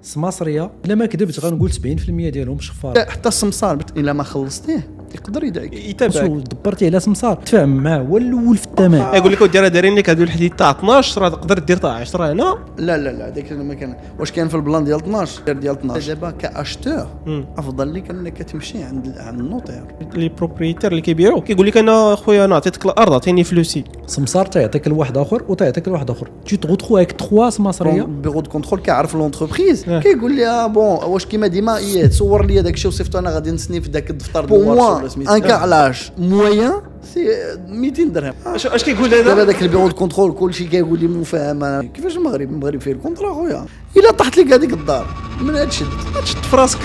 سماسريه الا ما كذبت غنقول 70% ديالهم شفار. حتى السمسار الا ما خلصتيه يقدر يتابعك. دبرتي على سمسار تفاهم معاه هو الاول في الثمن. يقول لك ودي راه دايرين لك هذو الحديد تاع 12 راه تقدر دير تاع 10 هنا. لا داك ما كان واش كان في البلان ديال 12 ديال 12 دابا كاشتور افضل لك انك تمشي عند النوطير. لي بروبريتير اللي كيبيعوا كيقول لك انا خويا انا عطيتك الارض عطيني فلوسي. سمسار تعطيك لواحد اخر وتعطيك لواحد اخر تي تغوتخو هيك 3 سماسريه. بيرو دو كونترول كيعرف لونتربريز كيقول لي بون واش كيما ديما تصور لي داك الشيء وصيفطو انا غادي نسني في داك الدفتر ديال ولا سميتو ان كارلاج موين سي 200 درهم. اش كيقول هذا دابا داك البيرو دو كونترول كلشي كيقول لي مفاهمه كيفاش المغرب فيه الكونترا خويا الا طاحت لك هذيك الدار من هاد تشد في راسك.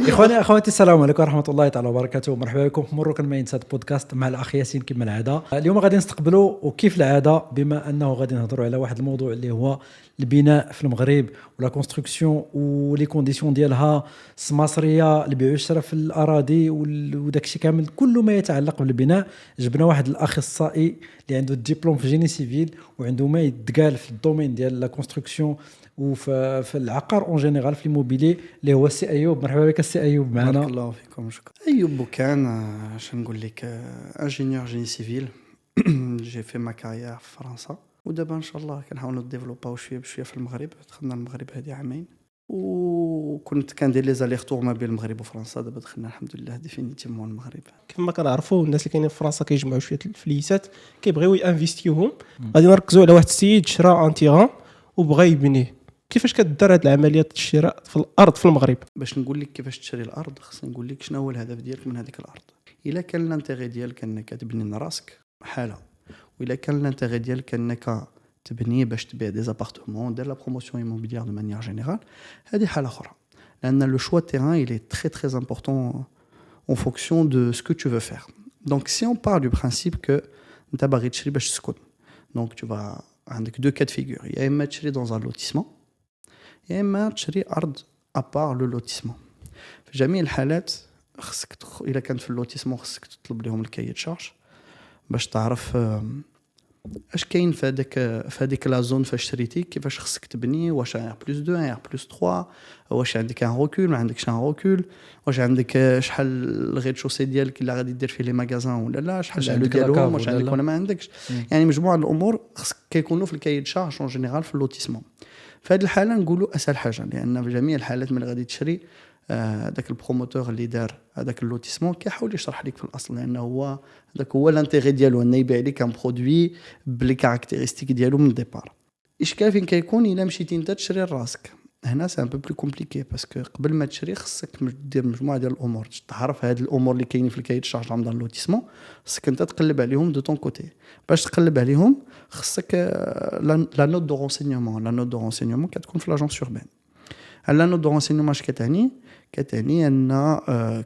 اخواني اخواتي السلام عليكم ورحمه الله تعالى وبركاته. مرحبا بكم في مروك المايندسيت بودكاست مع الاخ ياسين كما العاده. اليوم غادي نستقبلوا وكيف العاده بما انه غادي نهضروا على واحد الموضوع اللي هو البناء في المغرب ولا كونستركسيون ولي كونديسيون ديالها السماسريه البيع والشراء في الاراضي وداك الشيء كامل كله ما يتعلق بالبناء. جبنا واحد الاخصائي اللي عنده الدبلوم في جيني سيفيل وعنده ما يتقال في الدومين ديال لا كونستركسيون وفي العقار اون جينيرال في الموبيلي اللي هو السي ايوب. مرحبا بك السي ايوب معنا. بارك الله فيكم. شكرا. ايوب بوكان اش نقول لك انجينيور جيني سيفيل جي في ما كارير في فرنسا ودابا ان شاء الله كنحاولوا نديفلوباو شويه بشويه في المغرب. دخلنا المغرب هذه عامين وكنت كندير لي زالي رتور ما بين المغرب وفرنسا. دابا دخلنا الحمد لله ديفينيتيفمون المغرب. كيف ما كنعرفوا الناس اللي كاينين في فرنسا كيجمعوا شويه الفليسات كيبغيو ينفيستيوهم. غادي نركزوا على واحد السيد شرا ان تيغان وبغى يبنيه. كيفاش كدار هاد العمليه الشراء في الارض في المغرب؟ باش نقول لك كيفاش تشري الارض خصني نقول لك شنو هو الهدف ديالك من هذيك الارض. الا كان الانتيغي ديالك انك تبني راسك حاله وإلا كان الانتيغي ديالك انك تبني باش تبيع دي ابارتمون دير لا بروموسيون ايموبيليير دو مانيير جينيرال هذه حاله اخرى. لان لو شوا تيران il est très très important en fonction de ce que tu veux faire. Donc si on part du principe que انت باغي تشري باش تسكن donc tu vas عندك دو كات فيغور يا اما تشري dans un lotissement يا اما تشري ارض ابار لو لوتيسمون. في جميع الحالات خصك الا كانت في اللوتيسمون خصك تطلب لهم الكايت شارج باش تعرف اش كاين في هذيك لا زون فاش شريتي كيفاش خصك تبني. واش ار بلس 2 ار بلس 3 واش عندك ان روكول ما عندكش ان روكول واش عندك شحال الغيد شوسي ديالك اللي غادي دير فيه لي ماغازان ولا لا شحال العلو ديالهم واش عندك ولا ما عندكش. يعني مجموعه الامور خصك كيكونوا في الكايت شارج اون جينيرال في اللوتيسمون. في هذه الحاله نقولوا اسهل حاجه لان في جميع الحالات من غادي تشري داك البروموتور اللي دار هذاك اللوتيسمون كيحاول يشرح لك في الاصل لانه هو داك هو الانتيغي ديالو انه يبيع لك ان برودوي بلي كاركتيرستيك ديالو من الديبار. اشكال فين كيكون الا مشيتي انت تشري راسك هنا سي ان بو بلو كومبليكي باسكو قبل ما تشري خصك دير مجموعه ديال الامور تعرف هاد الامور اللي كاينين في الكايت شارج عند اللوتيسمون خصك انت تقلب عليهم دو طون كوتي. باش تقلب عليهم خصك لا نوت دو رونسينيومون. لا نوت دو رونسينيومون كتكون في لاجونس اوربان. لا نوت دو رونسينيومون اش كتعني ان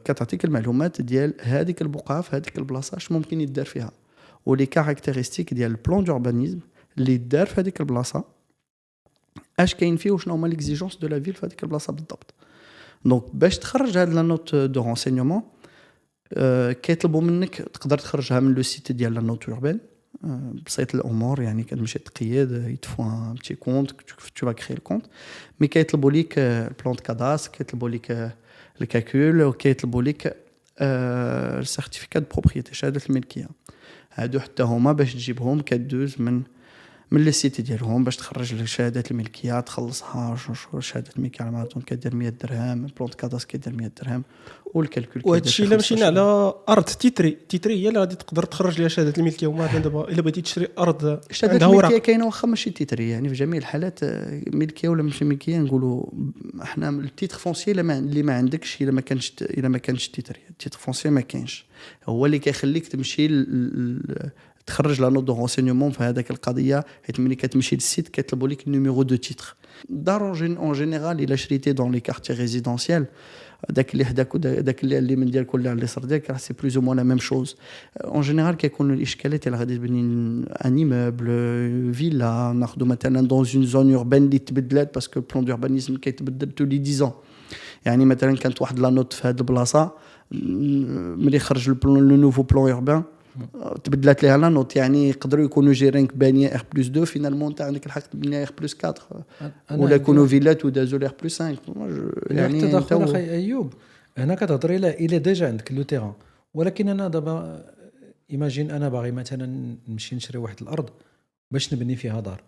كتعطيك المعلومات ديال هذيك البقعه في هذيك البلاصه اش ممكن يدار فيها ولي كاركتيرستيك ديال البلان دوربانيزم اللي دار في هذيك البلاصه اش كاين فيه وشنو هما ليكزيجونس دو لا فيل في هذيك البلاصه بالضبط. دونك باش تخرج هاد لا نوت دو رونسينيومون كيطلبوا منك تقدر تخرجها من لو سيت ديال لا نوت اوربان بسيط الامور. يعني كتمشي تقيد يدفوا ان بتي كونت tu vas créer le compte مي كيطلبوا ليك البلان دو كاداستر كيطلبوا ليك الكالكول وكيطلبوا ليك السيرتيفيكات دو بروبريتي شهاده الملكيه. هادو حتى هما باش تجيبهم كدوز من لي سيت ديالهم باش تخرج شهادات الملكيه تخلصها. شهاده الملكيه على ماراتون كدير 100 درهم البلان دو كاداستر كدير 100 درهم والكالكول وهذا الشيء الا مشينا على ارض تيتري هي اللي غادي تقدر تخرج ليها شهاده الملكيه. وما دابا الا بغيتي تشري ارض شهاده الملكيه كاينه واخا ماشي تيتري. يعني في جميع الحالات ملكيه ولا ماشي ملكيه نقولوا احنا التيتر فونسي اللي ما عندكش الا ما كانش تيتري. التيتر فونسي ما كاينش هو اللي كيخليك تمشي تخرج لا نوت دو رونسينيومون في هذاك القضيه. حيت ملي كتمشي للسيت كيطلبوا لك نيميرو دو تيتر. دار اون جينيرال الا شريتي دون لي كارتي ريزيدونسيال داك اللي حداك وداك اللي من ديالك ولا على اليسار ديالك راه سي بلوز او مون لا ميم شوز. اون جينيرال كيكونوا الاشكالات اللي غادي تبني ان ايموبل فيلا ناخذوا مثلا دون اون زون اوربان اللي تبدلات باسكو البلان دوربانيزم كيتبدل تو لي 10 ans. يعني مثلا كانت واحد لا نوت في هذه البلاصه ملي خرج لو نوفو بلان اوربان تبدلت لها لا نوت، يعني يقدروا يكونوا جيرينك بانيه ار بلس 2 فينالمون انت عندك الحق تبني ار بلس 4 ولا يكونوا فيلات ودازوا ار بلس 5 يعني التدخل اخي ايوب هنا كتهضري الى ديجا عندك لو تيران، ولكن انا دابا ايماجين انا باغي مثلا نمشي نشري واحد الارض باش نبني فيها دار،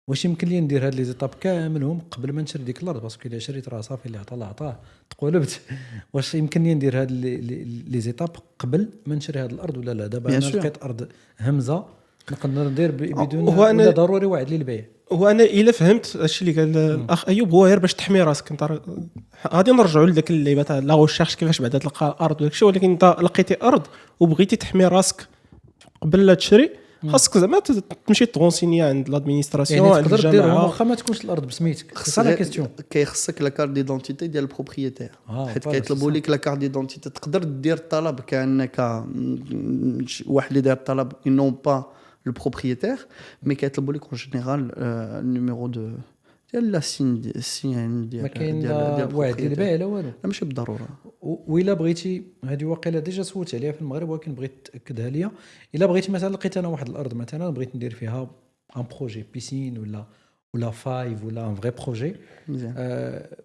واش يمكن لي ندير هاد لي زيتاب كاملهم قبل ما نشري ديك الارض؟ باسكو الا شريت راه صافي اللي عطا الله عطاه تقولبت. واش يمكن لي ندير هاد لي زيتاب قبل ما نشري هاد الارض ولا لا؟ دابا انا لقيت ارض همزه نقدر ندير بدون ولا ضروري واحد للبيع؟ هو انا الا فهمت الشيء اللي قال الاخ ايوب هو غير باش تحمي راسك. انت غادي نرجعوا لذاك اللعيبه تاع لا غوشيرش كيفاش بعدا تلقى ارض وداك الشيء، ولكن انت لقيتي ارض وبغيتي تحمي راسك قبل لا تشري خاصك زعما تمشي تغونسيني عند لادمينستراسيون يعني تقدر ديرها واخا ما تكونش الارض بسميتك. سي لا كيستيون كيخصك لا كارت ديدونتيتي ديال البروبريتير، حيت كيطلبوا لك لا كارت ديدونتيتي. تقدر دير الطلب كانك واحد اللي داير الطلب نون با لو بروبريتير، مي كيطلبوا لك اون جينيرال النيميرو دو ديال لا سين ديال ما كاين واحد البيع لا والو، ماشي بالضروره. وإلا بغيتي هذه واقيلا ديجا سولت عليها في المغرب، ولكن بغيت تاكدها ليا. الا بغيتي مثلا لقيت انا واحد الارض مثلا بغيت ندير فيها ان بروجي بيسين ولا فايف ولا ان فري بروجي،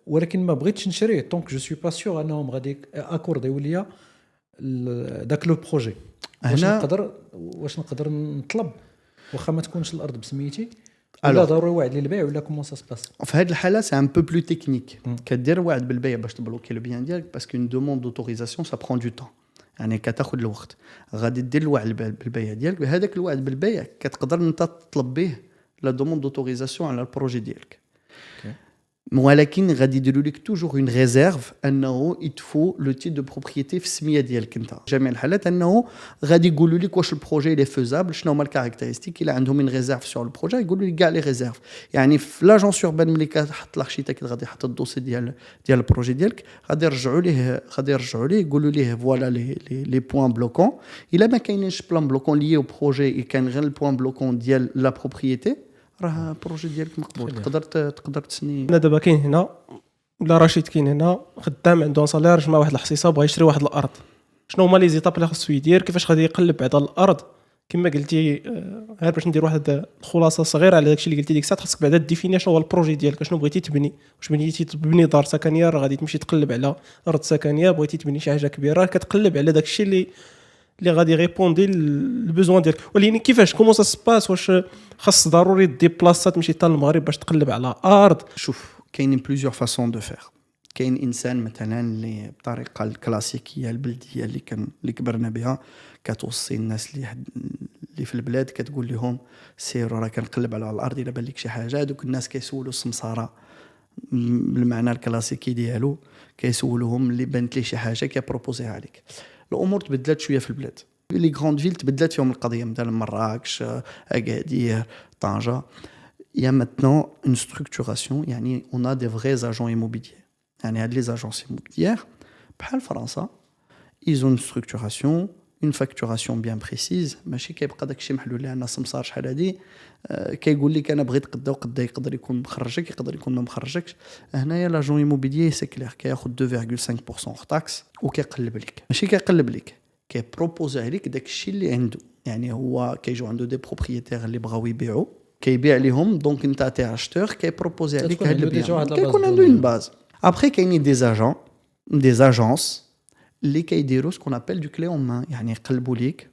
ولكن ما بغيتش نشريه دونك جو سوي با سيغ انهم غادي اكورديو ليا داك لو بروجي. واش نقدر نطلب واخا ما تكونش الارض بسميتي ولا ضروري واحد للبيع ولا كومون سا سباس؟ في هذه الحاله سي ان بو بلو تكنيك. كدير واحد بالبيع باش تبلوكي لو بيان ديالك، باسكو اون دوموند دوتوريزاسيون سا برون دو طون، يعني كتاخذ الوقت. غادي دير الوعد بالبيع ديالك، بهذاك الوعد بالبيع كتقدر انت تطلب به لا دوموند دوتوريزاسيون على البروجي ديالك. ولكن غادي يديروا لك توجور اون ريزيرف انه يتفو لو تيت دو بروبريتي في السميه ديالك انت. جميع الحالات انه غادي يقولوا لك واش البروجي لي فيزابل، شنو هما الكاركتيرستيك. الا عندهم اون ريزيرف سور البروجي يقولوا لك كاع لي ريزيرف. يعني في لاجونس اوربان ملي كتحط الارشيتكت غادي يحط الدوسي ديال البروجي ديالك، غادي يرجعوا ليه يقولوا ليه فوالا لي بوين بلوكون. الا ما كاينينش بلان بلوكون ليي او بروجي، كان غير البوين بلوكون ديال لا بروبريتي، راه البروجي ديالك مقبول. تقدر تسني. انا دابا كاين هنا ولا رشيد كاين هنا خدام عنده صالير جمع واحد الحصيصه بغى يشري واحد الارض. شنو هما لي زيتاب اللي خاصو يدير؟ كيفاش غادي يقلب على الارض؟ كما قلتي غير باش ندير واحد الخلاصه صغيره على داكشي اللي قلتي ديك الساعه، خاصك بعدا ديفيني شنو هو البروجي ديالك، شنو بغيتي تبني. واش بغيتي تبني دار سكنيه راه غادي تمشي تقلب على ارض سكنيه، بغيتي تبني شي حاجه كبيره كتقلب على داكشي اللي غادي ريبوندي البوزوان ديالك. ولكن كيفاش كومون سا سباس؟ واش خاص ضروري دي بلاصه تمشي حتى للمغرب باش تقلب على ارض؟ شوف كاينين بليزيور فاسون دو فير. كاين انسان مثلا اللي بطريقه الكلاسيكيه البلديه اللي كبرنا بها، كتوصي الناس اللي في البلاد كتقول لهم سيروا راه كنقلب على الارض الا بان لك شي حاجه. دوك الناس كيسولوا السمساره بالمعنى الكلاسيكي ديالو، كيسولوهم اللي بانت ليه شي حاجه كيبروبوزيها عليك. الامور تبدلت شويه في البلاد. لي غروند فيل تبدلت فيهم القضيه، مثلا مراكش، اكادير، طنجه. يا ماتنون اون ستركتوراسيون، يعني اون ا دي فري اجون ايموبيليير. يعني هاد لي زاجونس ايموبيليير بحال فرنسا ايزون ستركتوراسيون، اون فاكتوراسيون بيان بريسيز. ماشي كيبقى داكشي محلول اللي عندنا سمسار شحال هادي كيقول لك انا بغيت قدا وقدا، يقدر يكون مخرجك يقدر يكون ما مخرجكش. هنايا لاجون ايموبيليير سي كلير كياخذ 2.5% اخ تاكس وكيقلب لك. ماشي كيقلب لك، كيبروبوزي عليك داكشي اللي عنده. يعني هو كيجيو عنده دي بروبريتير اللي بغاو يبيعوا، كيبيع ليهم. دونك انت تي اشتور كيبروبوزي عليك هاد البيان، كيكون عنده اون باز. ابري كاينين دي اجونس اللي كيديروا سكون ابل دو كلي اون مان، يعني يقلبوا ليك.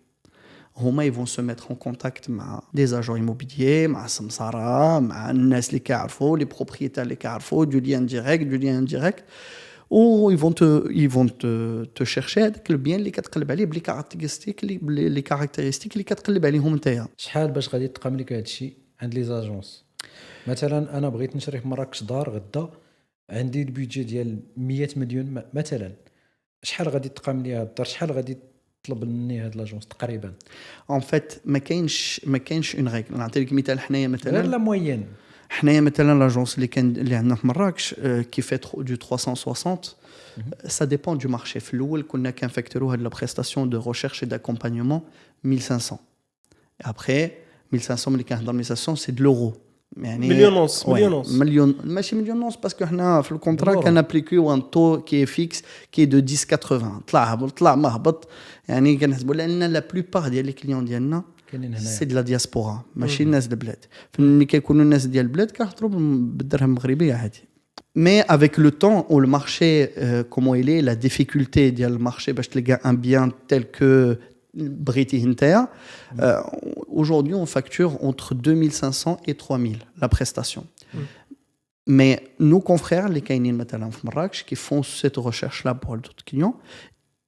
هما يفون سو ميتر اون كونتاكت مع دي اجون ايموبيليير، مع السمساره، مع الناس اللي كيعرفوا لي بروبريتير اللي كيعرفوا دو لين ديريكت دو لين انديريكت، و يفون تو شيرشي هذاك البيان اللي كتقلب عليه بلي كاركتيرستيك اللي كتقلب عليهم نتايا. شحال باش غادي تقام لك هذا الشيء عند لي زاجونس؟ مثلا انا بغيت نشري في مراكش دار غدا، عندي البيدجي ديال 100 مليون مثلا، شحال غادي تقام لي هاد الدار؟ شحال غادي تطلب مني هاد لاجونس تقريبا؟ اون فيت ما كاينش اون ريغل. نعطي لك مثال. حنايا مثلا غير لا موين، حنايا مثلا لاجونس اللي عندنا في مراكش كيفات دو 360 ça dépend du marché. في الاول كنا كنفكتوروا هاد لا بريستاسيون دو ريشيرش اي داكومبانيمون 1500. après 1500 ملي كنهضر 1500 سي دو لورو. يعني مليون ونص، ouais, مليون ونص. مليون ماشي مليون ونص باسكو حنا في الكونترا بالورو. كان ابليكيو ان تو كي فيكس كي دو 10.80 طلع هبط طلع ما هبط يعني كنحسبوا لان لا بلوبار ديال لي كليون ديالنا كاينين هنايا. سي دو لا دياسبورا ماشي الناس د البلاد ملي كيكونوا الناس ديال البلاد كيهضروا بالدرهم المغربي عادي. Mais avec le temps, où le marché, comment il est, la difficulté du marché, bah, je te gars un bien tel que British Inter, aujourd'hui on facture entre 2500 et 3000 la prestation. Mais nos confrères, les Kainin Matalan Marrakech, qui font cette recherche-là pour d'autres clients,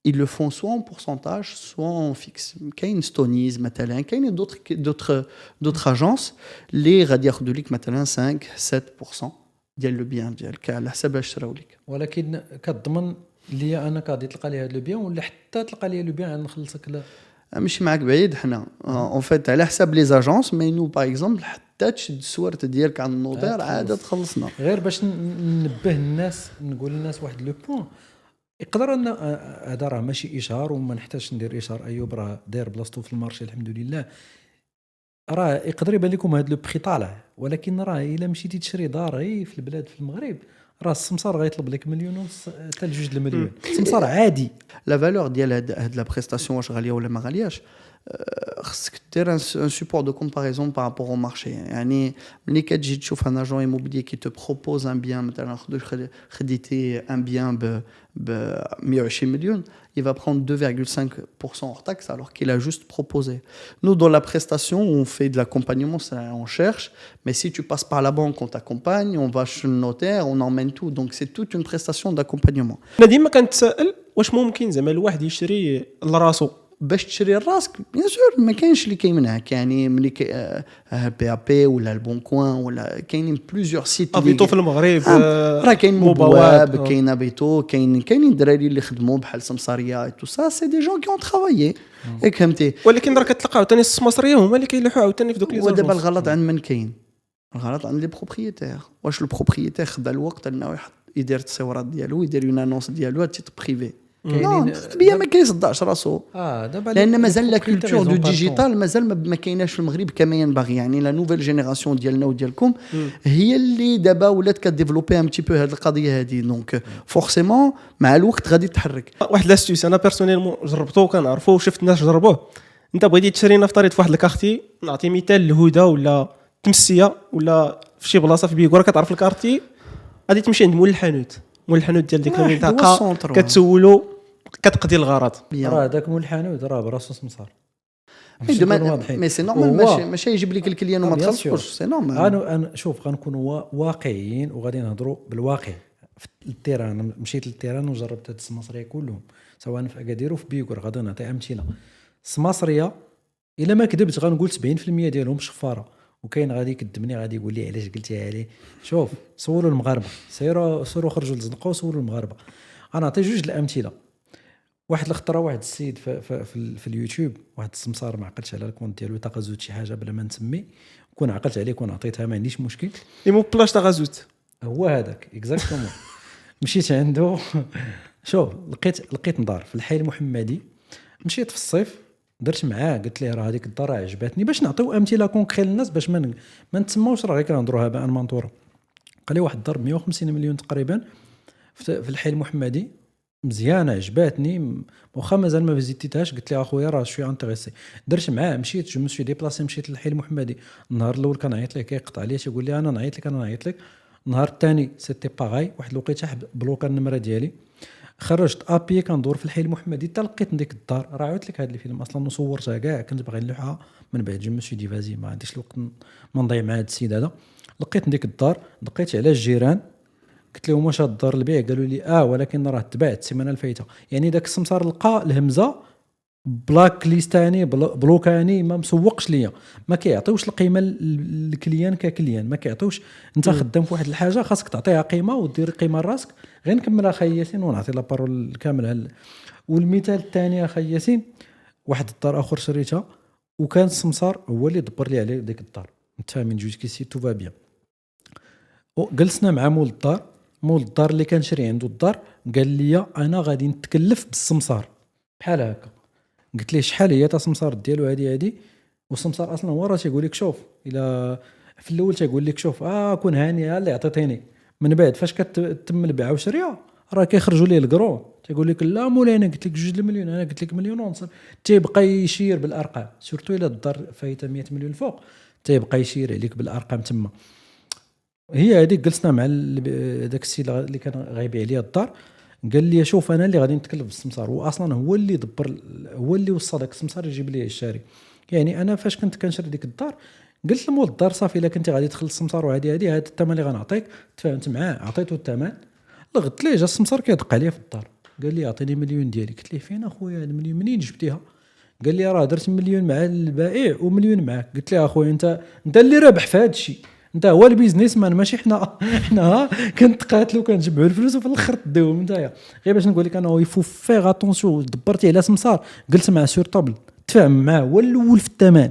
ils le font soit en pourcentage, soit en fixe. Kain Stonies, Matalan, Kain d'autres agences, les radiateurs de lique Matalan 5-7%. ديال لو بيان ديالك على حساب اش شراو لك. ولكن كتضمن لي انا غادي تلقى لي هذا لو بيان ولا حتى تلقى لي لو بيان نخلصك لا ماشي معاك بعيد حنا اون فيت على حساب لي زاجونس مي نو باغ اكزومبل حتى تشد السوارت ديالك عند النوطير عاد تخلصنا. غير باش ننبه الناس نقول للناس واحد لو بوين يقدر ان هذا راه ماشي اشهار وما نحتاجش ندير اشهار. ايوب راه داير بلاصتو في المارشي الحمد لله. راه يقدر يبان لكم هذا لو بري طالع ولكن راه الا مشيتي تشري دار غير في البلاد في المغرب راه السمسار غيطلب لك مليون ونص حتى لجوج المليون. السمسار عادي. لا فالور ديال هاد لا بريستاسيون واش غاليه ولا ما غالياش خصك دير ان سوبور دو كومباريزون بارابور او مارشي. يعني ملي كتجي تشوف ان اجون ايموبيلي كي تو بروبوز ان بيان مثلا خديتي ان بيان ب 120 مليون il va prendre 2,5% hors taxe alors qu'il a juste proposé. Nous, dans la prestation, on fait de l'accompagnement, on cherche, mais si tu passes par la banque, on t'accompagne, on va chez le notaire, on emmène tout. Donc, c'est toute une prestation d'accompagnement. انا ديما كنتسائل واش ممكن زعما الواحد يشري لراسو باش تشري راسك بيان سور ما كاينش اللي كيمنعك. يعني ملي بي ا بي ولا البون كوان ولا كاينين بليزيور سيت افيتو في المغرب راه كاين مبواب مبواب كاين ابيتو كاينين الدراري اللي خدموا بحال سمساريه تو سا سي دي جون كي اون ترافايي ياك فهمتي. ولكن راه كتلقى عاوتاني السماسريه هما اللي كيلوحوا عاوتاني في دوك لي زون. ودابا الغلط عند من كاين الغلط عند لي بروبريتير. واش البروبريتير خدا الوقت انه يحط يدير التصويرات ديالو يدير اون انونس ديالو تيت بريفي كاينين بيا ما كيصدعش راسو دابا لان مازال لا كولتور دو ديجيتال مازال ما كايناش في المغرب كما ينبغي. يعني لا نوفيل جينيراسيون ديالنا وديالكم هي اللي دابا ولات كديفلوبي ان بتي بو هذه القضيه هذه. دونك فورسيمون مع الوقت غادي تحرك. واحد لاستيس انا بيرسونيلمون جربته كنعرفو وشفت الناس جربوه. انت بغيتي تشري نفترض في واحد الكارتي نعطي مثال الهدى ولا تمسيه ولا في شي بلاصه في بيكورا كتعرف الكارتي غادي تمشي عند مول الحانوت ديال ديك المنطقه كتسولو كتقضي الغرض. راه داك مول الحانوت راه براسو سمسار. مي سي نورمال ماشي يجيب لك الكليان وما تخلصوش سي نورمال. انا شوف غنكونوا واقعيين وغادي نهضروا بالواقع. في التيران مشيت للتيران وجربت هاد السماسريه كلهم سواء في اكادير وفي بيكور. غادي نعطي امثله. السماسريه الا ما كذبت غنقول 70% ديالهم شفاره وكاين غادي يكذبني غادي يقول لي علاش قلتيها لي. شوف سولوا المغاربه سيروا خرجوا للزنقه وسولوا المغاربه. انا نعطي جوج الامثله. واحد الخطره واحد السيد في اليوتيوب واحد السمسار ما عقلتش على الكونت ديالو تاغازوت شي حاجه بلا ما نسمي كون عقلت عليه كون عطيتها ما عنديش مشكل. لي مو بلاش تاغازوت هو هذاك اكزاكتومون. مشيت عنده شوف لقيت دار في الحي المحمدي. مشيت في الصيف درت معاه قلت ليه راه هذيك الدار عجبتني باش نعطيو امثله كونكري للناس باش ما نتسماوش راه غير كنهضروا هباء منثورا. قال لي واحد الدار ب 150 مليون تقريبا في الحي المحمدي مزيانه عجباتني واخا مازال ما فيزيتيتهاش. قلت لي اخويا راه شويه انتريسي. درت معاه مشيت جو مسوي ديبلاسي مشيت للحي المحمدي. النهار الاول كنعيط ليه كيقطع لي تيقول لي انا نعيط لك. النهار الثاني سيتي باغاي واحد الوقيته بلوكا النمره ديالي خرجت ابي كندور في الحي المحمدي حتى لقيت ديك الدار. راه عاودت لك هذا الفيلم اصلا وصورتها كاع كنت باغي نلوحها من بعد جو مسوي دي فازي ما عنديش الوقت ما نضيع مع هذا السيد هذا. لقيت ديك الدار دقيت على الجيران قلت لهم واش هاد الدار البيع قالوا لي ولكن راه تباعت السيمانه الفايته. يعني داك السمسار لقى الهمزه بلاك ليستاني بلوكاني ما مسوقش ليا ما كيعطيوش القيمه للكليان ككليان ما كيعطيوش. انت خدام في واحد الحاجه خاصك تعطيها قيمه ودير قيمه لراسك. غير نكمل اخي ياسين ونعطي لا بارول كامل والمثال الثاني اخي ياسين واحد الدار اخر شريتها وكان السمسار هو اللي دبر لي عليه ديك الدار متفاهمين جوج كيسي تو فا بيان. جلسنا مع مول الدار اللي كنشري عنده الدار قال لي انا غادي نتكلف بالسمسار بحال هكا. قلت ليه شحال هي تا السمسار ديالو هذه والسمسار اصلا هو راه تيقول لك شوف الا في الاول تيقول لك شوف كون هاني اللي عطيتيني، من بعد فاش كتم البيع والشراء راه كيخرجوا ليه الكرون تيقول لك لا مولاي انا قلت لك 2 المليون، انا قلت لك مليون ونص، تيبقى يشير بالارقام، سورتو الا الدار فايته 100 مليون الفوق تيبقى يشير عليك بالارقام تما. هي هذيك جلسنا مع داك السيد اللي كان غايبي عليا الدار، قال لي شوف انا اللي غادي نتكلف بالسمسار، واصلا هو اللي دبر، هو اللي وصل داك السمسار يجيب لي الشاري. يعني انا فاش كنت كنشري ديك الدار قلت لمول الدار صافي الا كنتي غادي تخلص السمسار وهذه هذا الثمن اللي غنعطيك، تفاهمت معاه عطيته الثمن، لغت ليه جا السمسار كيدق عليا في الدار قال لي اعطيني مليون ديالي. قلت ليه فين اخويا المليون منين جبتيها؟ قال لي راه درت مليون مع البائع ومليون معاك. قلت له اخويا انت اللي رابح في هذا الشيء، انت هو البيزنس مان ماشي حنا كنتقاتلوا كنجمعوا الفلوس وفي الاخر تديوهم نتايا. غير باش نقول لك انا يفو فيغ اتونسيون، دبرتي على سمسار جلس معاه سور طابل تفاهم معاه هو الاول في الثمن،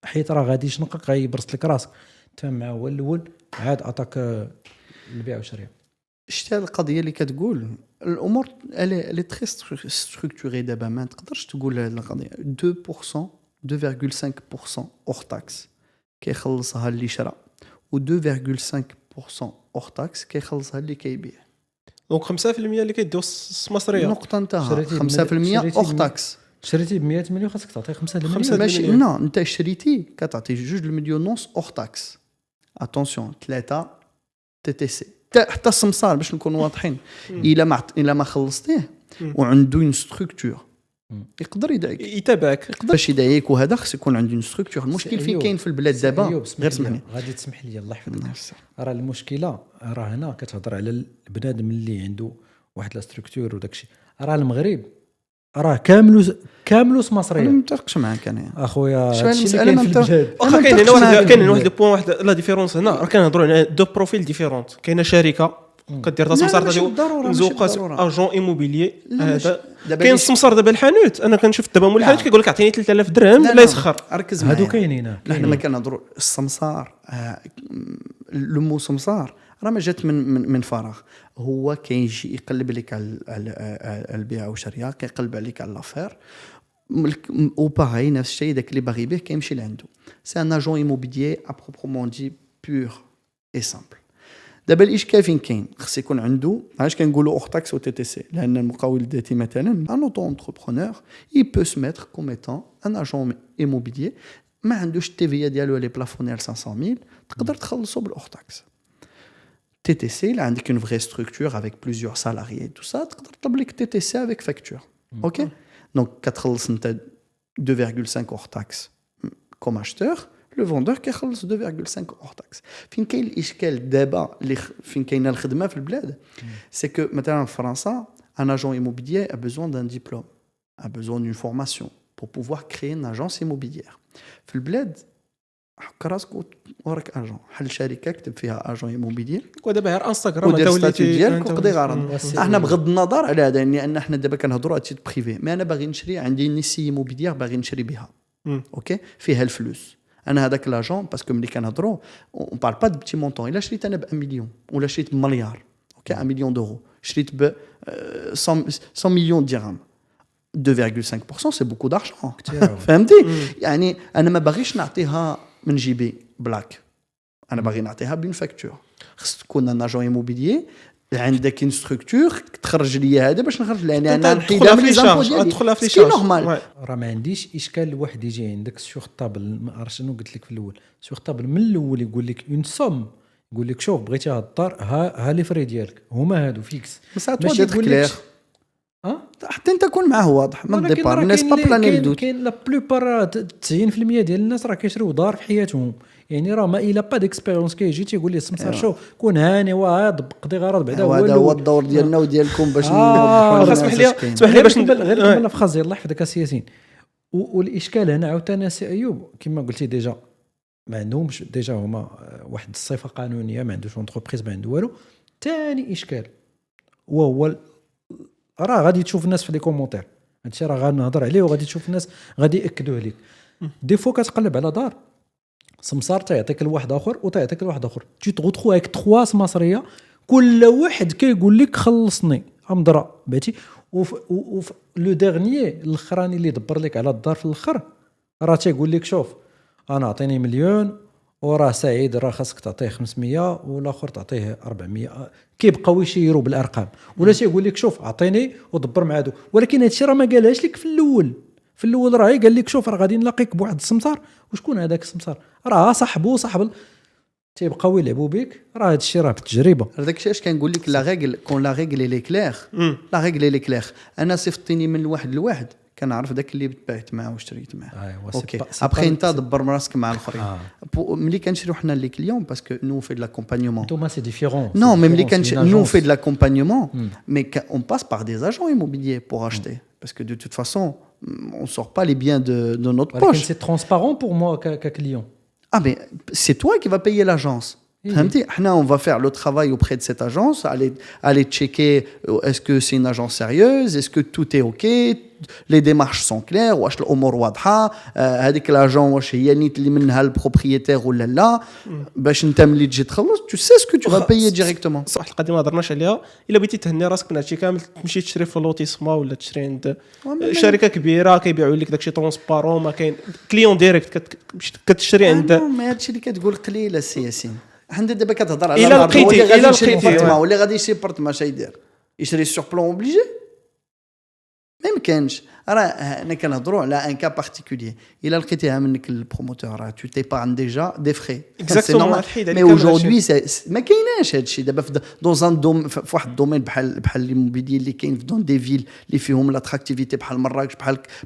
حيت راه غادي يشنقك غيبرس لك راسك، تفاهم معاه هو الاول عاد عطاك البيع والشراء. شتي هاد القضيه اللي كتقول الامور اللي تري ستركتوري دابا، ما تقدرش تقول هاد القضيه 2% 2.5% اور تاكس كيخلصها اللي شرا، و 2.5% اور تاكس كيخلصها اللي كيبيع. دونك 5% اللي كيديو السمسريه النقطه انتهى. شريتي 5% اور تاكس. شريتي ب 100 مليون خاصك تعطي 5 خمسة مليون. ماشي المليون. نو، انت شريتي كتعطي 2 المليون ونص اور تاكس. اتونسيون 3 تي تي سي. حتى السمسار باش نكون واضحين الا ما خلصتيه وعنده اون ستركتور يقدر يدعيك يتابعك. باش يدعيك، وهذا خص يكون عنده اون ستركتور. المشكل فين كاين في البلاد دابا؟ غير سمحني غادي تسمح لي الله يحفظك. راه المشكله راه هنا كتهضر على البنادم اللي عنده واحد لا ستركتور وداك الشيء. راه المغرب راه كاملو سمسريه. انا ما متفقش معاك انا اخويا شنو هادشي اللي المسألة؟ كاين في البلاد. واخا كاين هنا كاين واحد البوان، واحد لا ديفيرونس هنا، راه كنهضروا على دو بروفيل ديفيرونت. كاينه شركه كدير تا سمسار ديال مزوقات اجون ايموبيليي، هذا كاين السمسار دابا الحانوت. انا كنشوف دابا مول الحانوت كيقول لك عطيني 3000 درهم لا يسخر. ركز معايا هادو كاينين. نحن ما كنهضروا السمسار. لمو سمسار راه ما جات من فراغ. هو كيجي يقلب عليك على البيع والشراء، كيقلب عليك على لافير، وباغي نفس الشيء. داك اللي باغي يبيع كيمشي لعندو. سي ان اجون ايموبيليي ا بروبرومون دي بور اي سامبل. دابا الاشكال فين كاين؟ خص يكون عنده، علاش كنقولوا اور تاكس و تي تي سي؟ لان المقاول الذاتي مثلا ان اوتو انتربرونور il peut se mettre comme étant un agent immobilier، ما عندوش التي في ديالو لي بلافونير 500000 تقدر تخلصو بالاور تاكس. تي تي سي لا عندك اون فري ستركتور افيك بليزيور سالاريي تو سا، تقدر تطلب لك تي تي سي افيك فاكتور. اوكي دونك كتخلص انت 2.5 اور تاكس كوم اشتور، لو فوندور كيخلص 2.5 اور تاكس. فين كاين الاشكال دابا اللي فين كاينه الخدمه في البلاد؟ سي كو مثلا في فرنسا ان اجون ايموبيليير a besoin d'un diplôme، a besoin d'une formation pour pouvoir créer une agence immobilière. في البلاد حك راسك وراك اجون، حل شركه كتب فيها اجون ايموبيليير ودابا غير انستغرام ودير انت ستاتيو وليتي ديالك وقضي غرض. احنا بغض النظر على هذا، لان احنا دابا كنهضروا على تيت بريفي، مي انا باغي نشري، عندي نيسي ايموبيليير باغي نشري بها. اوكي فيها الفلوس. انا هذاك لاجون باسكو ملي كنهضروا اون بارل با دو بتي مونطون. الا شريت انا ب 1 مليون ولا شريت بمليار، اوكي 1 مليون دورو، شريت ب 100 مليون درهم، 2.5% سي بوكو دارجون. فهمتي؟ يعني انا ما باغيش نعطيها من جيبي بلاك، انا باغي نعطيها بين فاكتور. خص تكون ان اجون ايموبيليير عندك اون ستركتور تخرج لي هذا باش نخرج لان انا نحيدها من لي زامبو ديالي. تدخل في سي نورمال. راه ما عنديش اشكال الواحد يجي عندك سيغ طابل، ما عرفتش شنو قلت لك في الاول، سيغ طابل من الاول يقول لك اون سوم، يقول لك شوف بغيتي هاد الدار ها لي فري ديالك هما هادو فيكس. بس ماشي كلير حتى انت تكون معاه واضح من الديبار. الناس با بلاني الدوت. كاين لا بلوبار 90% ديال الناس راه كيشريو دار في حياتهم، يعني راه ما الا با ديكسبيريونس كيجي تيقول لي السمسار شوف كون هاني وهاد قضي غرض بعدا هذا هو الدور ديالنا وديالكم باش اسمح لي باش غير نكمل في خاص الله يحفظك السي ياسين. والاشكال هنا عاوتاني سي ايوب كما قلتي ديجا ما عندهمش ديجا هما واحد الصفه قانونيه، ما عندوش اونتربريز، ما عنده والو. ثاني اشكال وهو راه غادي تشوف الناس في لي كومونتير، هادشي راه غنهضر عليه وغادي تشوف الناس غادي ياكدوه لك. دي فوا كتقلب على دار سمسار تعطيك لواحد اخر وتعطيك لواحد اخر، تي تغوتخو هاك 3 سماسريه كل واحد كيقول لك خلصني امضرا باتي. و لو ديرنيي الاخراني اللي دبر لك على الدار في الاخر راه تيقول لك شوف انا عطيني مليون وراه سعيد راه خاصك تعطيه 500 والاخر تعطيه 400. كيبقاو يشيروا بالارقام ولا تيقول لك شوف اعطيني ودبر مع هادو. ولكن هادشي راه ما قالهاش لك في الاول راه قال لك شوف راه غادي نلاقيك بواحد السمسار. وشكون هذاك السمسار؟ راه صاحب تيبقاو يلعبوا بك. راه هادشي راه بالتجربه. هذاك الشيء اش كنقول لك لا ريغل كون لا ريغل لي كلير لا ريغل لي كلير. انا صيفطيني من الواحد لواحد كنعرف داك اللي تبعت معاه واشتريت معاه. اوكي ابخي انت دبر راسك مع الاخرين. ملي كنشريو حنا لي كليون باسكو نو في دو لاكومبانيومون انتوما سي ديفيرون. Non, mais nous fait de l'accompagnement, mais on passe par des agents immobiliers pour acheter. Parce que de toute façon, on ne sort pas les biens de notre poche. C'est transparent pour moi qu'un client. Ah, mais c'est toi qui vas payer l'agence. On va faire le travail auprès de cette agence, aller checker est-ce que c'est une agence sérieuse, est-ce que tout est OK, les démarches sont claires, واش الامور واضحه، هذيك لاجون واش هي نيت اللي منها البروبريتير ولا لا، باش انت ملي تجي تخلص tu sais ce que tu vas payer directement. صح القضيه ما هضرناش عليها. الا بغيتي تهني راسك من هادشي كامل تمشي تشري في لوتيسما ولا تشري عند شركه كبيره كيبيعوا لك داكشي ترونسبارون، ما كاين كليون ديريكت كتشري عند. ما هادشي اللي كتقول قليله السي ياسين. حنا دابا كتهضر على الى لقيتي واللي غادي يشري بارتما اش يدير؟ يشري سور بلون اوبليجي؟ ما يمكنش. راه انا كنهضروا على ان كا بارتيكولير. الا لقيتيها منك البروموتور راه تو تيبارن ديجا دي فري. مي اوجوردي ما كايناش هادشي دابا في دوزان دوم في واحد الدومين بحال ليموبيلي اللي كاين في دون دي فيل اللي فيهم لاتراكتيفيتي بحال مراكش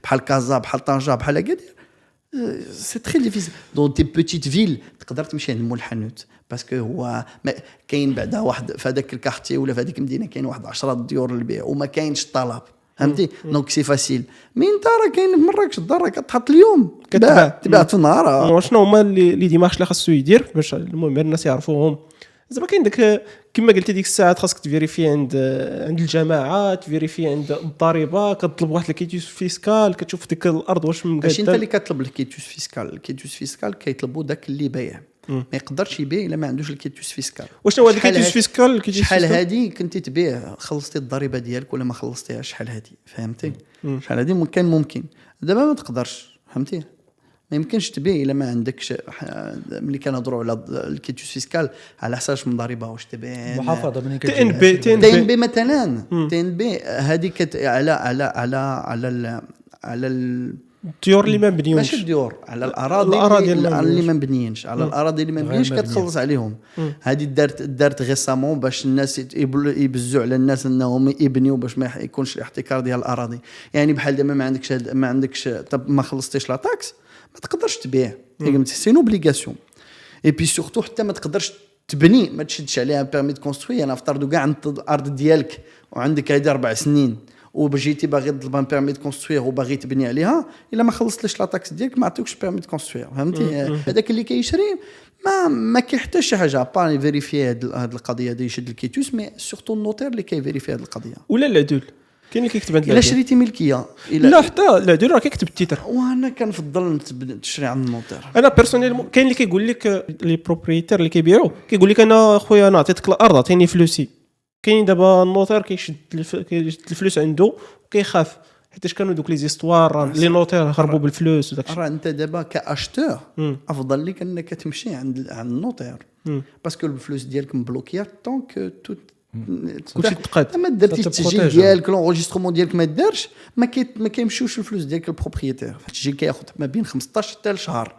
بحال كازا بحال طنجة بحال اكادير. سي تري ديفيسيل. دون دي بوتيت فيل تقدر تمشي عند مول الحانوت باسكو هو كاين بعدا واحد في هذاك الكارتي ولا في هذيك المدينه كاين واحد 10 ديور للبيع وما كاينش الطلب. فهمتي؟ دونك سي فاسيل. مي انت راه كاين في مراكش الدار راه كتحط اليوم تباع في النهار. شنو هما لي ديمارش اللي خاصو يدير باش المهم الناس يعرفوهم؟ زعما كاين داك كما قلتي ديك الساعات خاصك تفيريفي عند الجماعات، تفيريفي عند الضريبه، كتطلب واحد الكيتوس فيسكال، كتشوف ديك الارض واش مقاده. ماشي انت اللي كتطلب الكيتوس فيسكال. الكيتوس فيسكال كيطلبوا داك اللي بايع. ما يقدرش يبيع الا ما عندوش الكيتوس فيسكال. واش هو الكيتوس فيسكال؟ شحال هادي كنتي تبيع خلصتي الضريبه ديالك ولا ما خلصتيهاش؟ شحال هادي فهمتي؟ شحال هادي كان ممكن. دابا ما تقدرش. فهمتي؟ ما يمكنش تبيع الا ما عندكش. ملي كنهضروا على الكيتوس فيسكال على حساش من ضريبه واش تبيع محافظه من تي ان بي مثلا. تي ان بي هذيك على الديور اللي ما مبنيوش، ماشي الديور، على الاراضي اللي ما مبنيينش. على الاراضي اللي ما مبنيينش كتخلص عليهم. هذه دارت غيسامون باش الناس يبزوا على الناس انهم يبنيوا باش ما يكونش الاحتكار ديال الاراضي. يعني بحال دابا ما عندكش طب ما خلصتيش لا تاكس ما تقدرش تبيع. سي نو اوبليغاسيون. اي بي سورتو حتى ما تقدرش تبني، ما تشدش عليها بيرمي دو كونستروي. انا افترضوا كاع عند الارض ديالك وعندك هذه 4 سنين وبجيتي باغي تطلب ان بيرمي دو كونستروير وباغي تبني عليها، الا ما خلصتليش لا تاكس ديالك ما عطيوكش بيرمي دو كونستروير. فهمتي؟ هذاك اللي كيشري ما كيحتاج شي حاجه با يفيريفي هذه القضيه دي، يشد الكيتوس. مي سورتو النوتير اللي كيفيريفي هذه القضيه ولا العدول. كاين اللي كيكتب عند الا شريتي ملكيه لا حتى العدول راه كيكتب التيتر. وانا كنفضل تشري عند النوتير. انا بيرسونيل كاين اللي كيقول لك لي بروبريتير اللي كيبيعوا كيقول لك انا خويا انا عطيتك الارض عطيني فلوسي. كاين دابا النوتير كيشد الفلوس عنده وكيخاف حيت كانوا دوك لي زيستوار لي نوتير هربوا بالفلوس وداك الشيء. راه انت دابا كاشتور افضل لك انك تمشي عند النوتير باسكو الفلوس ديالك مبلوكيه طونك كلشي تقاد. ما درتيش التسجيل ديالك لونجسترومون ديالك ما دارش ما كيمشيوش الفلوس ديالك البروبريتير. التسجيل كياخذ ما بين 15 حتى لشهر،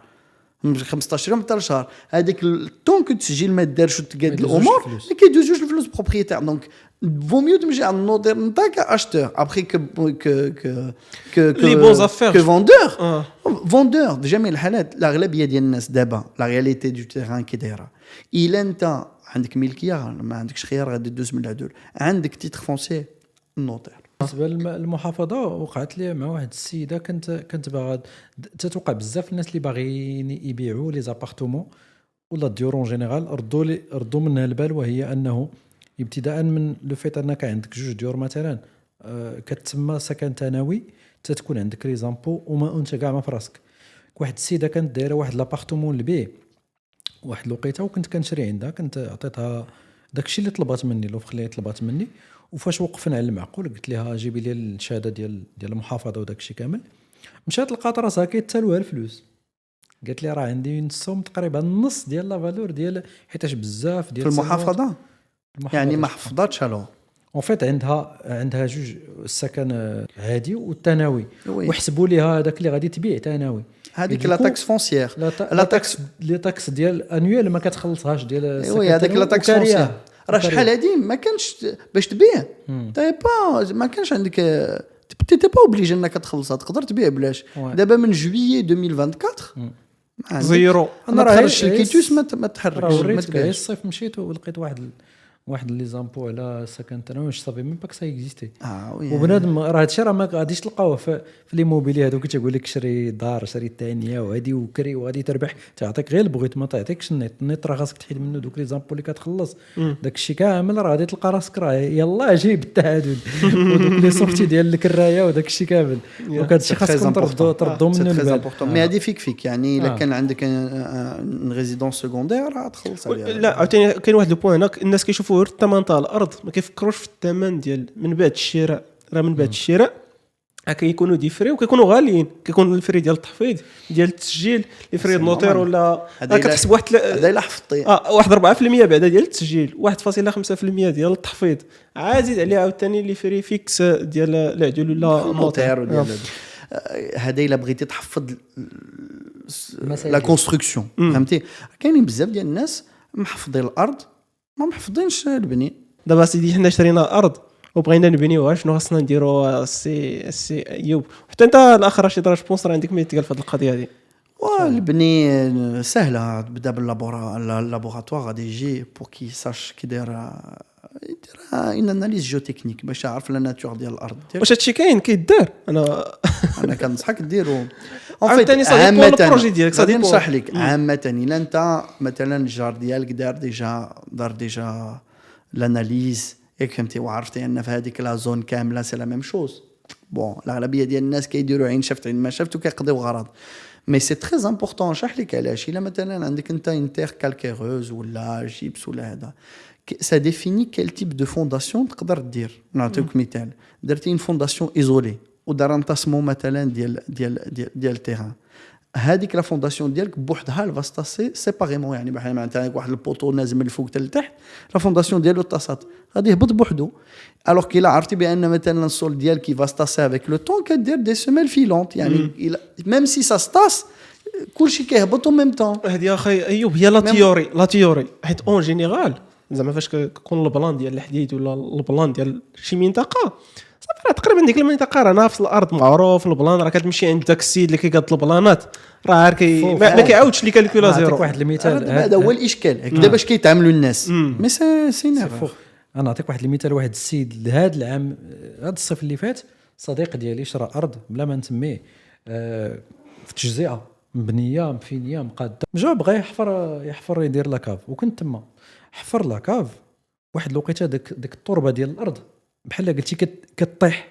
من 15 يوم حتى لشهر. هذيك الطونك التسجيل ما دارش وتقاد الامور ما كيدوزوش الفلوس بروبريتير. دونك فو ميو تمشي عند النوتير نتاع كاشتور ابري لي بون افير كو فوندور بجميع الحالات. الاغلبيه ديال الناس دابا لا رياليتي دو تيران كي دايره. الا انت عندك ملكيه ما عندكش خيار غادي دوز من العدول. عندك تيتر فونسي النوتير. بالنسبه للمحافظه وقعت لي مع واحد السيده كنت باغا تتوقع بزاف الناس اللي باغيين يبيعوا لي زابارتمون ولا الديور اون جينيرال ردوا منها البال، وهي انه ابتداء من لو فيت انك عندك 2 ديور مثلا كتسمى سكن ثانوي تتكون عندك لي زامبو وما انت كاع ما في راسك. واحد السيده كانت دايره واحد لابارتمون لبيع واحد الوقيته وكنت كنشري عندها، كنت عطيتها داكشي اللي طلبات مني لوفر اللي طلبات مني. وفاش وقفنا على المعقول قلت لها جيبي لي الشهاده ديال المحافظه وداكشي كامل. مشات لقات راسها كيتسالوها الفلوس قالت لي راه عندي نصهم تقريبا النص ديال لا فالور ديال حيتاش بزاف ديال في المحافظه يعني ما ما حفظتش الو اون فيت عندها جوج السكن هادي والثانوي وي. وحسبوا ليها هذاك اللي غادي تبيع ثانوي هذيك لا تاكس فونسيير لا تاكس لي تاكس ديال انويل ما كتخلصهاش ديال السكن وي هذاك لا تاكس وكارية. فونسيير راه شحال هادي ما كانش باش تبيع مم. تاي با ما كانش عندك تي با اوبليجي انك تخلصها تقدر تبيع بلاش Ouais. دابا من جويي 2024 ما عندك. زيرو. انا راه تخرج هي- الكيتوس ما راه تحركش ما وريتك هي تبيعش الصيف مشيت ولقيت واحد لي زامبو على سكن ثانوي صافي ميم باك سا اكزيستي وي وبنادم راه هادشي راه ما غاديش تلقاوه في ليموبيلي هذوك تيقول لك شري دار شري الثانيه وهادي وكري وغادي تربح تعطيك غير البغيت ما تعطيكش النت راه خاصك تحيد منه دوك لي زامبو اللي كتخلص داك الشيء كامل راه غادي تلقى راسك راه يلاه جايب التعادل ودوك لي سورتي ديال الكرايه وداك الشيء كامل دونك هادشي خاصكم تردوا منه البال مي هذه فيك يعني الا كان عندك ان ريزيدونس سكوندير راه تخلص عليها لا عاوتاني كاين واحد لو بوين هناك الناس كيشوفوا غير الثمن تاع الارض ما كيفكروش في الثمن ديال من بعد الشراء راه من بعد الشراء كيكونوا دي فري وكيكونوا غاليين كيكون الفري ديال التحفيظ ديال التسجيل الفري النوتير ولا كتحسب واحد هذا الا حفظتي واحد 4% بعدا ديال التسجيل 1.5% ديال التحفيظ عاد زيد عليه عاوتاني لي فري فيكس ديال العدول ولا النوتير ديال هذا الا بغيتي تحفظ لا كونستركسيون فهمتي كاينين بزاف ديال الناس محفظين الارض ما محفظينش البني دابا سيدي حنا شرينا ارض وبغينا نبنيوها شنو خاصنا نديروا السي ايوب حتى انت الاخر رشيد راه سبونسر عندك ما يتقال في هذه القضيه هذه والبني سهله تبدا باللابوراتوار غادي يجي بور كي ساش كي داير ان اناليز جيو تكنيك باش يعرف لا ناتور ديال الارض واش هادشي كيدار انا كنصحك ديرو عاوتاني صافي بون البروجي ديالك غادي نشرح لك عامه الا انت مثلا الجار ديالك دار ديجا لاناليز ياك فهمتي وعرفتي ان في هذيك لا زون كامله سي لا ميم شوز بون الاغلبيه ديال الناس كيديروا عين شفت عين ما شفت وكيقضيو غرض مي سي تري امبورطون نشرح لك علاش الا مثلا عندك انت انتر كالكيروز ولا جيبس ولا هذا ça définit quel type de fondation تقدر دير نعطيك مثال درتي une fondation isolée ودار انتصمو مثلا ديال التيران هذيك لا فونداسيون ديالك بوحدها الفاستاسي سيباريمون يعني بحال معناتها واحد البوطو نازل من الفوق حتى لتحت لا فونداسيون ديالو اتصات غادي يهبط بوحدو الوغ كي لا عرفتي بان مثلا السول ديالك فاستاسي افيك لو طون كدير دي سيميل فيلونت يعني ميم سي سا ستاس كلشي كيهبط او ميم طون هذه اخي ايوب هي لا تيوري حيت اون جينيرال زعما فاش كيكون البلان ديال الحديد ولا البلان ديال شي منطقه صافي راه تقريبا ديك المنطقه راه نافس الارض معروف البلان راه كتمشي عند داك السيد اللي كيقاد البلانات راه عارف ما كيعاودش لي كالكولا زيرو نعطيك واحد المثال هذا هو الاشكال هكذا باش كيتعاملوا الناس مي سي نيف انا نعطيك واحد المثال واحد السيد لهذا العام هذا الصيف اللي فات صديق ديالي شرا ارض بلا ما نسميه في تجزئه مبنيه مفينيه مقاده جا بغى يحفر يدير لاكاف وكنت تما حفر لاكاف واحد الوقيته ديك التربه ديال الارض بحال قلتي كطيح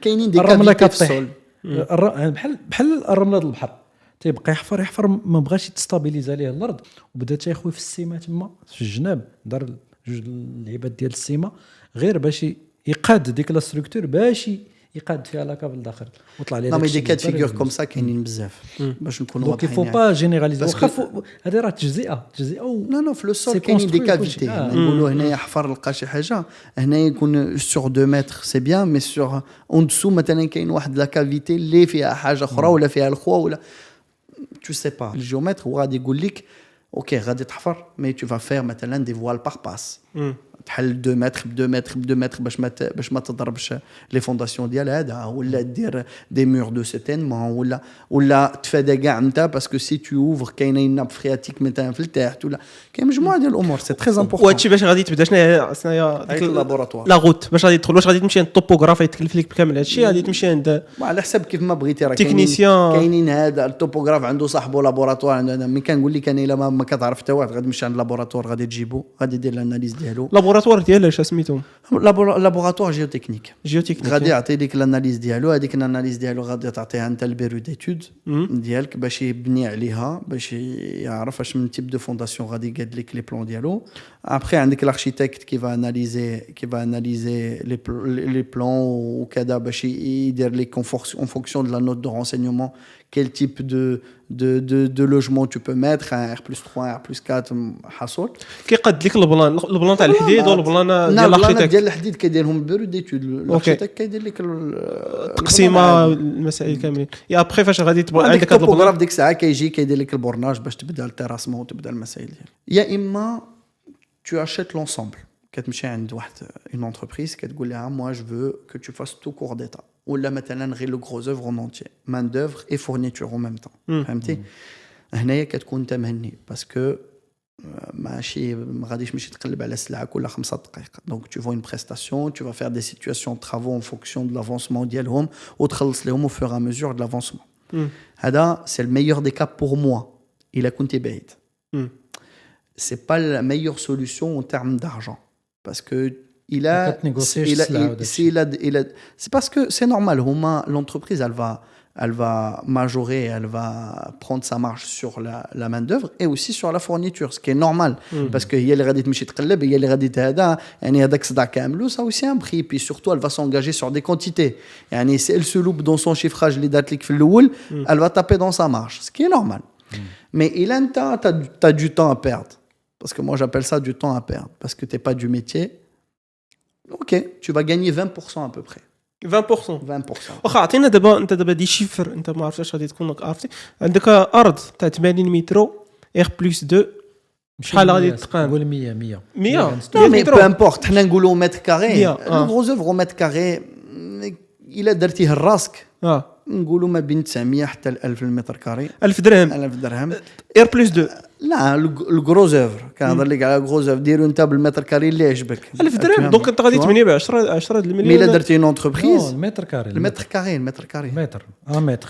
كاينين دي الرمله كافيتي في كطيح السول بحال الرمله ديال البحر تيبقى يحفر ما بغاش يتستابيليزا ليه الارض وبدا تيخوي في السيما تما في الجناب دار جوج اللعيبات ديال السيما غير باش يقاد ديك لا ستركتور باش يقاد فيها لاكاف لداخل وطلع ليه لا مي دي كات فيغور كوم سا كاينين بزاف باش نكونوا دونك واضحين يفو با جينيراليزي هذه راه تجزئه لا في لو سول كاينين دي كافيتي نقولوا هنايا حفر لقى شي حاجه هنا يكون سور 2 متر سي بيان مي سور اون دسو مثلا كاين واحد لا كافيتي اللي فيها حاجه اخرى ولا فيها الخوا ولا تو سي با الجيومتر هو غادي يقول لك اوكي غادي تحفر مي تو فا فير مثلا دي فوال باغ باس تحل 2 متر ب 2 متر ب 2 متر باش ما تضربش لي فونداسيون ديال هذا ولا دير دي مور دو سيتينمون ولا تفادى كاع نتا باسكو سي تو اوفر كاينين ناب فرياتيك مثلا في التحت ولا كاين مجموعه ديال الامور سي تري امبورطون وهادشي باش غادي تبدا شناهي ديك اللابوراتوار لا غوت باش غادي تدخل واش غادي تمشي عند الطوبوغراف يتكلف لك بكامل هادشي غادي تمشي عند على حسب كيف ما بغيتي راه تكنيسيان كاينين هذا الطوبوغراف عنده صاحبو لابوراتوار عنده مي كنقول لك انا الا ما كتعرف حتى واحد غادي تمشي عند اللابوراتوار غادي تجيبو غادي دير الاناليز ديالو لابوراتوار ديال اش سميتهم لابوراتوار جيوتكنيك جيوتكنيك غادي يعطي لك الاناليز ديالو. هذيك الاناليز ديالو غادي تعطيها انت البيرو ديتود ديالك باش يبني عليها، باش يعرف اش من تيب دو فونداسيون غادي يقاد لك لي بلان ديالو. ابري عندك الاركيتكت كي فا اناليزي لي بلان وكذا باش يدير لك اون فونكسيون دو لا نوت دو رونسيغنمون quel type de logement tu peux mettre, un R+3, un R+4 حصل كيقاد لك البلان تاع الحديد والبلان ديال البلان الاركيتكت ديال الحديد كيديرهم البيرو ديتود. الاركيتكت كيدير لك تقسيمه المسائل كاملين. يا ابخي فاش غادي تبغى عندك هذا البلان ديك الساعه كيجي كيدير لك البورناج باش تبدا التيراسمون وتبدا المسائل ديالك. يا اما tu achètes l'ensemble. كتمشي عند واحد اون انتربريز كتقول لها moi je veux que tu fasses tout corps d'état ولا مثلا غير لو غروز اوفر اون اونتي مان دوفر اي فورنيتور او ميم طون. فهمتي؟ هنايا كتكون انت مهني باسكو ماشي ما غاديش ماشي تقلب على السلعه كل 5 دقائق. دونك tu vois une prestation, tu vas faire des situations de travaux en fonction de l'avancement ديالهم وتخلص لهم au fur et à mesure de l'avancement. هذا c'est le meilleur des cas pour moi. الا كنتي بعيد c'est pas la meilleure solution en termes d'argent parce que c'est parce que c'est normal. L'entreprise, elle va majorer, elle va prendre sa marge sur la main d'œuvre et aussi sur la fourniture, ce qui est normal parce que هي اللي غادي تمشي تقلب، هي اللي غادي هذا يعني هذاك صداع كامل. Ça aussi un prix. Puis surtout elle va s'engager sur des quantités. يعني si elle se loupe dans son chiffrage اللي دارت لك في الأول, elle va taper dans sa marge, ce qui est normal. Mais il a du temps à perdre. Parce que moi j'appelle ça du temps à perdre parce que t'es pas du métier. Ok, tu vas gagner 20% à peu près. 20%. واخا عطينا دابا انت دابا دي شيفر انت ما عرفتش غادي تكون عرفتي. عندك ارض تاع 80 متر اير بلس 2 شحال غادي تقام؟ نقول 100 Non mais peu importe, حنا نقولوا متر كاري. لو غروز اوفر متر كاري الا درتيه الراسك نقولوا ما بين 900 حتى 1000 المتر كاري. 1000 درهم. 1000 درهم اير بلس 2. لا الغروز اوفر كنهضر لك على غروز اوفر. ديروا انت بالمتر كاري اللي يعجبك 1000 درهم. دونك انت غادي 8 ب 10 المليون. مي الا درتي اون انتربريز المتر كاري متر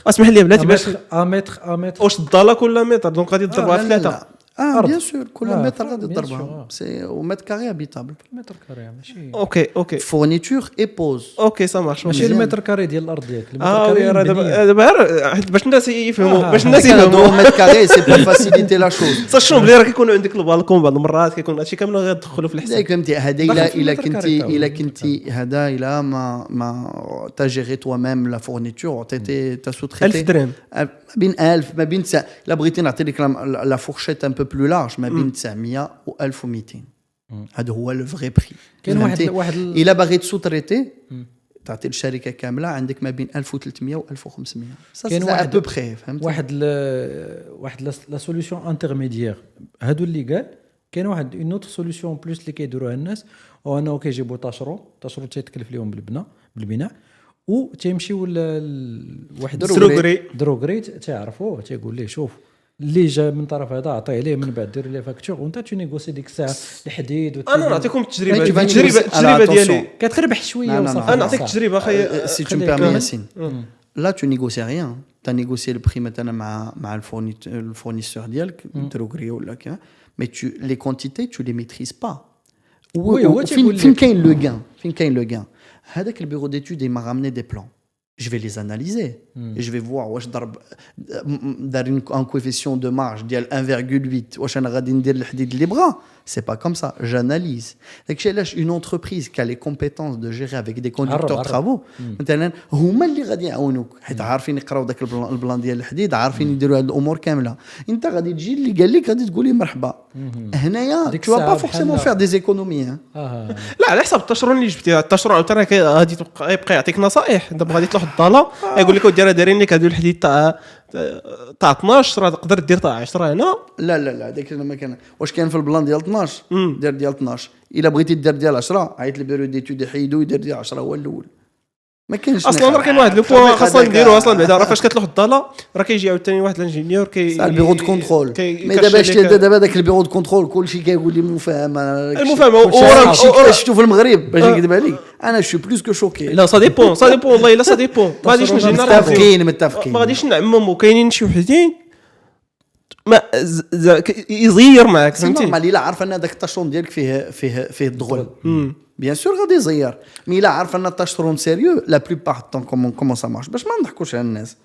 اسمح لي بلاتي باش متر واش الضاله ولا متر دونك غادي تضربها في 3. بيان سور كل متر غادي تضربها سي او متر كاري هابيتابل. متر كاري ماشي اوكي فورنيتور اي بوز. اوكي سا مارش ماشي المتر كاري ديال الارض ديالك. المتر كاري دابا باش الناس يفهموا باش الناس يفهموا متر كاري سي بور فاسيليتي لا شوز. صاشون بلي راه كيكون عندك البالكون بعض المرات كيكون هادشي كامل غيدخلوا في الحساب. فهمتي هذا الا كنتي هذا الا ما تاجيري تو ميم لا فورنيتور تي تا سو تريتي 1000 درهم ما بين 1000 ما بين لا بغيتي نعطي لك لا فورشيت ان بو بلو لارج ما بين 900 و 1200. هذا هو لو فري بري. كاين واحد الا باغي تسو تريتي تعطي الشركه كامله عندك ما بين 1300 و 1500. كاين واحد بو بري فهمت. واحد لا سوليوشن انترميديير هادو اللي قال. كاين واحد اون اوتر سوليوشن بلوس اللي كيديروها الناس هو انه كيجيبوا تاشرو تيتكلف لهم بالبناء و تيمشيو واحد دروغري تيعرفوه تيقول ليه شوف اللي جا من طرف هذا عطيه ليه من بعد دير ليه فاكتور وانت تنيغوسي ديك الساعه الحديد. انا نعطيكم التجربه ديالي كتربح شويه وصافي. انا نعطيك تجربه اخي سي تو بيرمي ياسين. لا tu négocies rien, tu négocies le prix مثلا مع الفورنيسور ديالك دروغري ولا كذا mais les quantités tu les maîtrises pas. فين كاين لو غان هذاك البيرو ديتود م'a ramené des plans. Je vais les analyser et je vais voir واش ضرب دار un coefficient de marge ديال 1,8 واش انا غادي ندير الحديد اللي بغا. C'est pas comme ça, j'analyse. داكشي علاش une entreprise qui a les compétences de gérer avec des conducteurs travaux مثلا هما اللي غادي يعاونوك حيت عارفين يقراو داك البلان ديال الحديد عارفين يديروا هاد الامور كامله. انت غادي تجي اللي قال لك غادي تقولي مرحبا. هنايا tu vas pas forcément faire des économies. لا على حسب التشرون اللي جبتي. التشرون عاوتاني غادي يبقى يعطيك نصائح. دابا غادي تروح الضاله يقول لك دايرين لك هادو الحديد تاع 12 راه تقدر دير تاع 10 هنا. لا داك ما كان واش كان في البلان ديال 12 دير ديال 12. الا بغيتي دير ديال 10 عيط للبيرو ديتود يحيدو يدير ديال 10 هو الاول. ما كاينش اصلا راه كاين واحد لو بوين خاصنا نديرو اصلا بعدا راه فاش كتروح الضاله راه كيجي عاوتاني واحد الانجينيور البيرو دو كونترول. مي دابا داك البيرو دو كونترول كلشي كيقول لي المفاهمه وراه شفتو في المغرب باش نكذب عليك انا شو بلوس كو شوكي. لا سا ديبون والله الا سا ديبون ما غاديش نجي متفقين ما غاديش نعممو. كاينين شي وحدين ما يزير معاك فهمتي. نورمال الا عارف ان هذاك الطاشون ديالك فيه الدغل بيان سور غادي يزير مي لا عارف ان تاشترون سيريو لا بلوبار طون كومون سا مارش باش ما نضحكوش على الناس.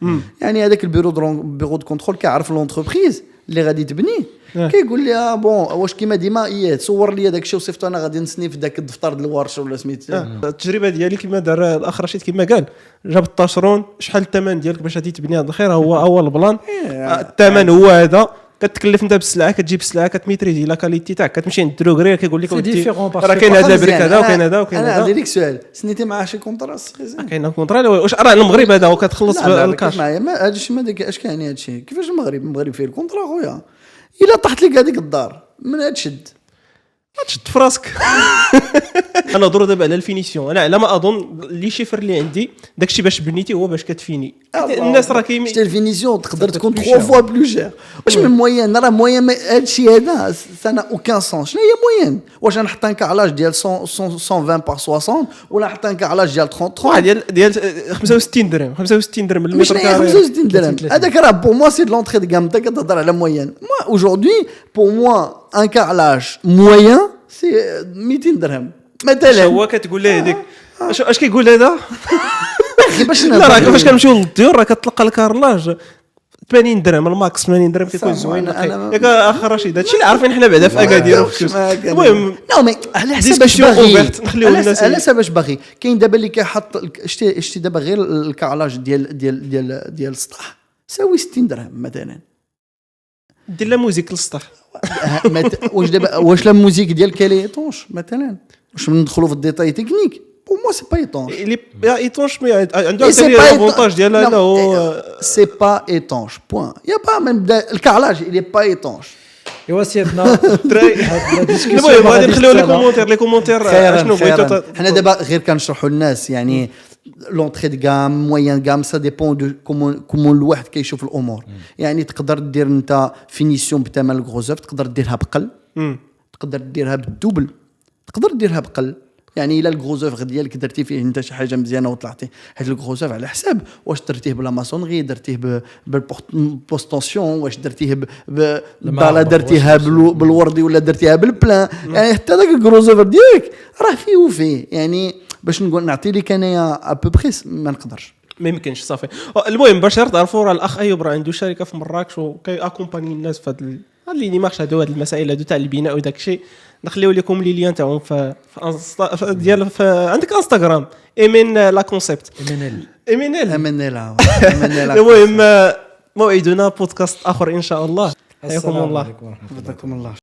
يعني هذاك البيرو دو كونترول كيعرف لونتربريز اللي غادي تبني كيقول لي بون واش كيما ديما تصور لي داك الشيء وصيفطو انا غادي نسني في داك الدفتر ديال الورشه ولا سميت. التجربه ديالي كما دار الاخ رشيد كما قال جاب الطاشرون شحال الثمن ديالك باش غادي تبني هذا الخير هو البلان الثمن هو هذا كتكلف انت بالسلعه كتجيب السلعه كتميتريزي لا كاليتي تاعك كتمشي عند الدروغري كيقول لك راه كاين هذا بريك هذا وكاين هذا وكاين هذا. انا عندي لك سؤال سنيتي معاه شي كونطرا كاين كونطرا واش راه المغرب هذا وكتخلص بالكاش هذا الشيء ما داك اش كاين هذا الشيء كيفاش المغرب فيه الكونطرا خويا الا طحت لك هذيك الدار من هاد شد تشد في راسك. انا نهضروا دابا على الفينيسيون انا على ما اظن لي شيفر اللي عندي داكشي باش بنيتي هو باش كتفيني الناس راه كاين شتي الفينيسيون تقدر تكون 3 فوا بلو جير واش من موين راه موين هادشي هذا سانا اوكان سون شنو هي موين واش نحط ان كالاج ديال 120 بار 60 ولا نحط ان كالاج ديال 30 ديال 65 درهم 65 درهم المتر كاري 65 درهم هذاك راه بور موا سي لونطري دو غام انت كتهضر على موين موا اaujourd'hui بور موا ان كالاج موين سي 200 درهم مثلا. هو كتقول له هذيك اش كيقول هذا باش لا راه فاش كنمشيو للديور راه كتلقى الكارلاج 80 درهم الماكس 80 درهم كيكون زوين ياك اخر رشيد هادشي اللي عارفين حنا بعدا في اكادير المهم نو مي على حسب باش باغي نخليو الناس على حسب باش باغي كاين دابا اللي كيحط شتي دابا غير الكالاج ديال السطح ساوي 60 درهم مثلا دير لا موزيك للسطح واش دابا واش لا موزيك ديال كالي طونش مثلا واش ندخلوا في الديتاي تكنيك بو مو سي با ايطونش اللي ايطونش مي عنده لافونتاج ديال انه سي با ايطونش بوين يا با من الكالاج اللي با ايطونش ايوا سيدنا المهم غادي نخليو لي كومونتير اشنو بغيتو حنا دابا غير كنشرحوا للناس يعني لونطري دو غام موين غام سا ديبون دو كومون الواحد كيشوف الامور يعني تقدر دير انت فينيسيون بثمن الغوزوف تقدر ديرها بقل تقدر ديرها بالدوبل تقدر ديرها بقل يعني الا الغوزوف ديالك درتي فيه انت شي حاجه مزيانه وطلعتي هاد الغوزوف على حساب واش درتيه بلا ماسونغي درتيه بالبوستونسيون واش درتيه بالدالا درتيها بالوردي ولا درتيها بالبلان يعني حتى داك الغوزوف ديالك راه فيه وفيه يعني باش نقول نعطي لك انايا ابوبريس ما نقدرش ما يمكنش صافي. المهم باش تعرفوا راه الاخ ايوب راه عنده شركه في مراكش وكي اكومباني الناس في هاد اللي نيمارش هادو هاد المسائل هادو تاع البناء وداك الشيء نخليو لكم لي ليان تاعهم في ديال عندك انستغرام ايمين لا كونسيبت ايمينيل المهم موعدنا بودكاست اخر ان شاء الله. حياكم الله.